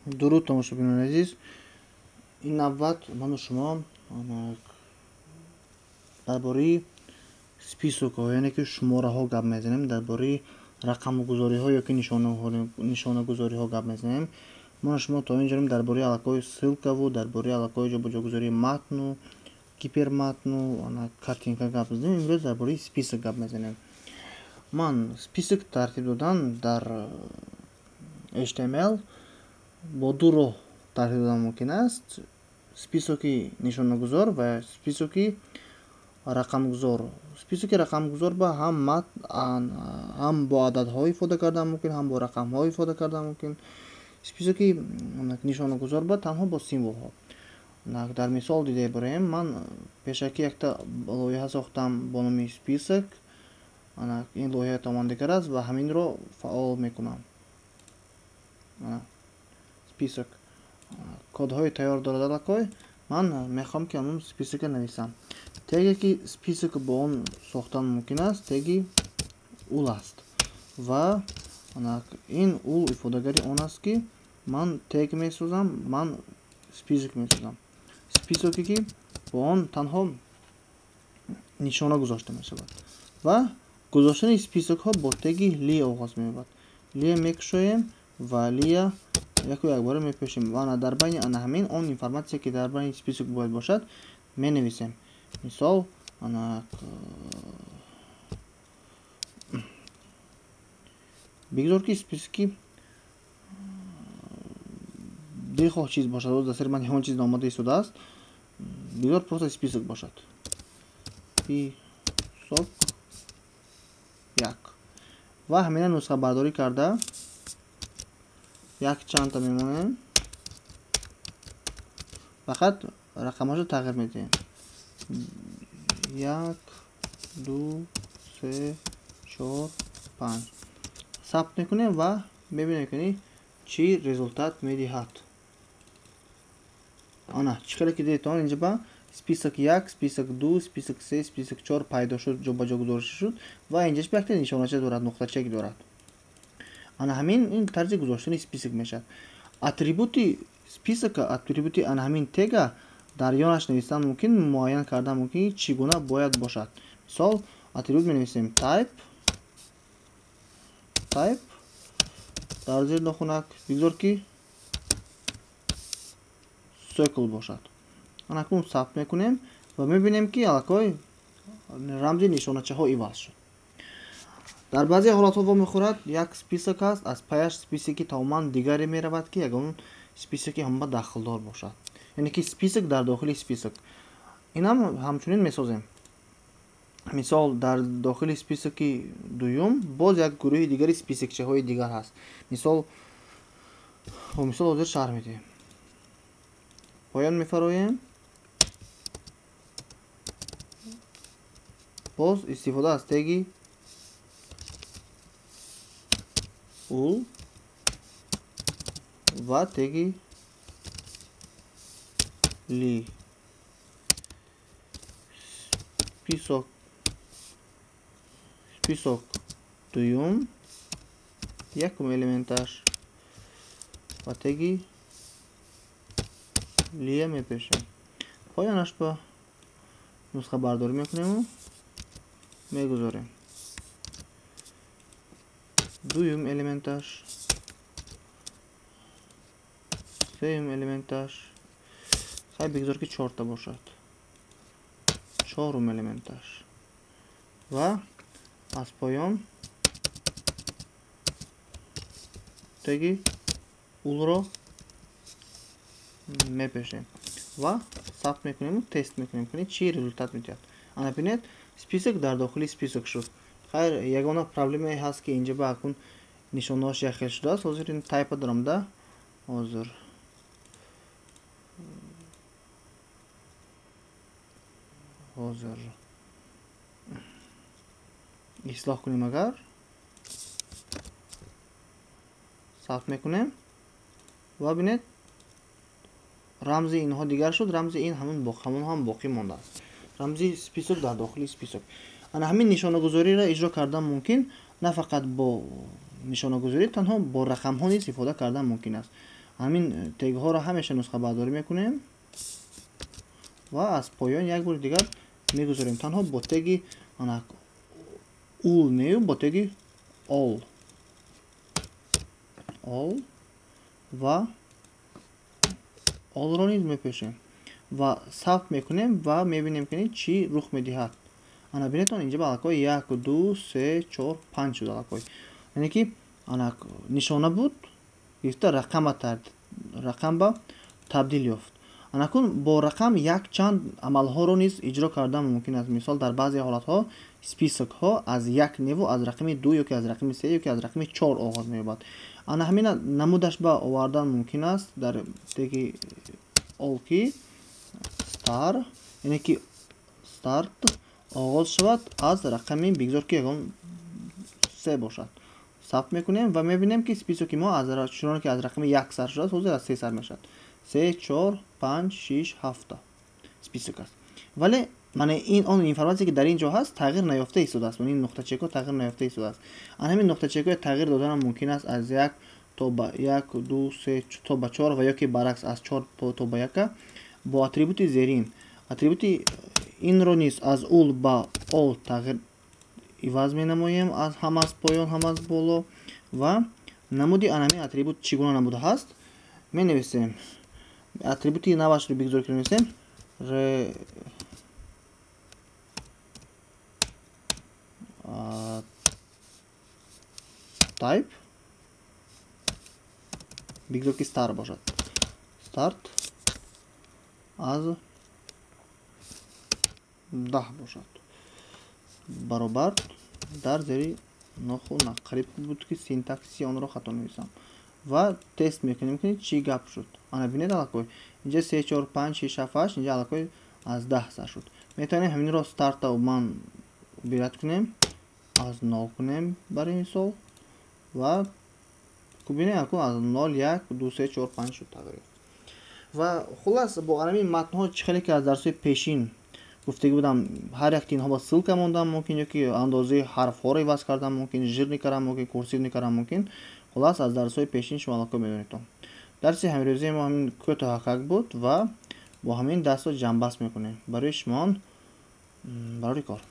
Дуруд тамошобинон азиз. Ин навбат ману шумо дар бораи списокҳо, яъне ки шумораҳо гап мезанем, дар бораи рақамгузориҳо ёки нишонагузориҳо гап мезанем. Ман шумо то инҷорим дар бораи аллакои ссилкаву, дар бораи аллакои ҷобаҷогузории матну, гиперматну, картинка гап мезанем. Имрӯз дар бораи список гап мезанем. Ман список тартиб додан дар HTML бо ду роҳ тартиб додан мумкин аст. Списоки нишонагузор ва списоки рақамгузор. Списоки рақамгузор ба ҳам бо ададҳо ифода кардан мумкин, ҳам бо рақамҳо ифода кардан мумкин. Списоки нишонагузор ба танҳо бо символҳо. Дар мисол дида бораем, ман пешакӣ якта лоиҳа сохтам бо номи список. Ин лоиҳаи тамом дигар аст ва ҳаминро фаъол мекунам. Список кодҳои тайёр дорад аллакой. Ман мехоҳам ки ҳамун списока нависам. Теге ки список бо он сохтан мумкин аст, теги ул аст. Ва ин ул ифодагари он аст ки ман тег месозам, ман список месозам. Списоке ки бо он танҳо нишона гузошта мешавад. Ва гузоштани списокҳо бо теги ли оғоз меёбад. Ли мекушоем ва лия яку якбора мепешем. Ва дар байни ҳамин он информация ки дар байни список бояд бошад менависем. Мисол бигзор ки списоки дилхоҳ чиз бошад. Дастари ман ягон чиз омода истодааст. Бигзор просто список бошад. Список як. Ва ҳамина нусха бардорӣ карда як чандта мемонем. Фақат рақамашро тағйир медиҳем. 1 2 3 4 5 сабт мекунем ва мебинем ки чӣ результат медиҳад. Чӣ қадar ки дидед он инҷа ба список 1, список 2, список 3, список 4 пайдо шуд, ҷобаҷогузорӣ шуд ва инҷаш якта нишонача дорад, нуқтачак дорад. Ҳамин ин тарзи гузоштани список мешавад. Атрибути списока, атрибути ҳамин тега дар ёнаш навистан мумкин, муайян кардан мумкин чӣ гуна бояд бошад. Мисол атрибут менависем type дар зери нохунак бигзор ки circle бошад. Акнун сабт мекунем ва мебинем ки аллакой рамзи нишоначаҳо иваз шуд. Дар баъзе ҳолатҳо вомехӯрад, як список аст, аз паяш списоки тамоман дигаре меравад ки ягон списоки ҳама дахлдор бошад. Яъне ки список дар дохили список. Инам ҳамчунин месозем. Мисол дар дохили списоки дуюм боз як гурӯҳи дигари списокчаҳои дигар ҳаст. Мисол ҳозир шарҳ медиҳем. Поён мефароем. Боз истифода аз теги ул ва теги ли. Список дуюм якум элементаш ва теги лия мепешем. Поёнаш ба нусха бардорӣ мекунему, мегузорем. Дуюм элементаш, сеюм элементаш, хай бигзор ки 4та бошад. Чорум элементаш. Ва аз поён теги улро мепешем. Ва сабт мекунем, тест мекунем ки чӣ результат медиҳад. Бинед список дар дохили список шуд. Хайр, ягона проблемае ҳаст ки инҷа ба акун нишонаҳош яхел шудааст. Ҳозир ин тайпа дорам да. Ҳозир ислоҳ кунем агар. сабт мекунем ва бинед рамзи инҳо дигар шуд, рамзи ин ҳамон ҳам боқӣ мондааст. рамзи список дар дохили список. ҳамин нишонагузориро иҷро кардан мумкин, на фақат бо нишонагузорӣ, танҳо бо рақамҳо низ истифода кардан мумкин аст. ҳамин тегҳоро ҳамеша нусхабардорӣ мекунем ва аз поён як бори дигар мегузорем. Танҳо бо теги ул нею бо теги ол ва олро низ мепешем ва сабт мекунем ва мебинем ки чӣ рух медиҳад. Ана бинетон инҷа балакои 1 2 3 4 5 шуд алакой. Яъне ки нишона буд гирифта рақам ба табдил ёфт. Анакун бо рақам як чанд амалҳоро низ иҷро кардан мумкин аст. Мисол дар баъзе ҳолатҳо списокҳо аз як неву аз рақами 2 ёки аз рақами 3 ёки аз рақами 4 оғоз меёбад. Ана ҳамина намудаш ба овардан мумкин аст дар теги ол ки стар, яъне ки старт оғоз шавад аз рақами бигзор ки ягон 3 бошад. Сабт мекунем ва мебинем ки списоки мо чуноне ки аз рақами 1 сар шуда ҳозир аз 3 сар мешавад. 3 4 5 6 7 список аст. Вале он информация ки дар ин ҷо ҳаст тағйир наёфта истодааст. Ин нуқтачекҳо тағйир наёфта истодааст. Ҳамин нуқтачекҳои тағйир доданам мумкин аст аз 1 то ба 1 2 3 то ба 4 ва ёки баръакс аз 4 то ба 1 бо атрибути зерин. Атрибути инро низ аз ул ба ол тағйир иваз менамоем, ҳам аз поён ҳам аз боло ва намуди анами атрибут чӣ гуна намуда ҳаст менависем. Атрибути навашро бигзор ки менависем type бигзор ки star бошад. Start аз 10 бошад. баробар дар зери ноху нақриб буд ки синтаксиси онро хато мевисам ва тест мекунем ки чӣ гап шуд. Ана бинед алакой инҷа 3 4 5 6 7 8 инҷа алакой аз 10 сар шуд. Метавонем ҳаминро старта ман убират кунем, аз 0 кунем барои мисол ва кубинем акун аз 0 1 2 3 4 5 шуд тағйир. Ва хулас бо анами матнҳо чӣ хеле ки аз дарсҳои пешин гуфтагӣ будам, ҳар як тинҳо ссилка мондан мумкин ёки андозаи ҳарфҳоро иваз кардан мумкин, жирни кардан мумкин, курсивни кардан мумкин. Хулас аз дарсҳои пешин шумо алако медонед. дарси ҳамрӯзии мо ҳамин кӯтоҳакак буд ва бо ҳамин дарсҳо ҷамъбаст мекунем барои шумо барори кор.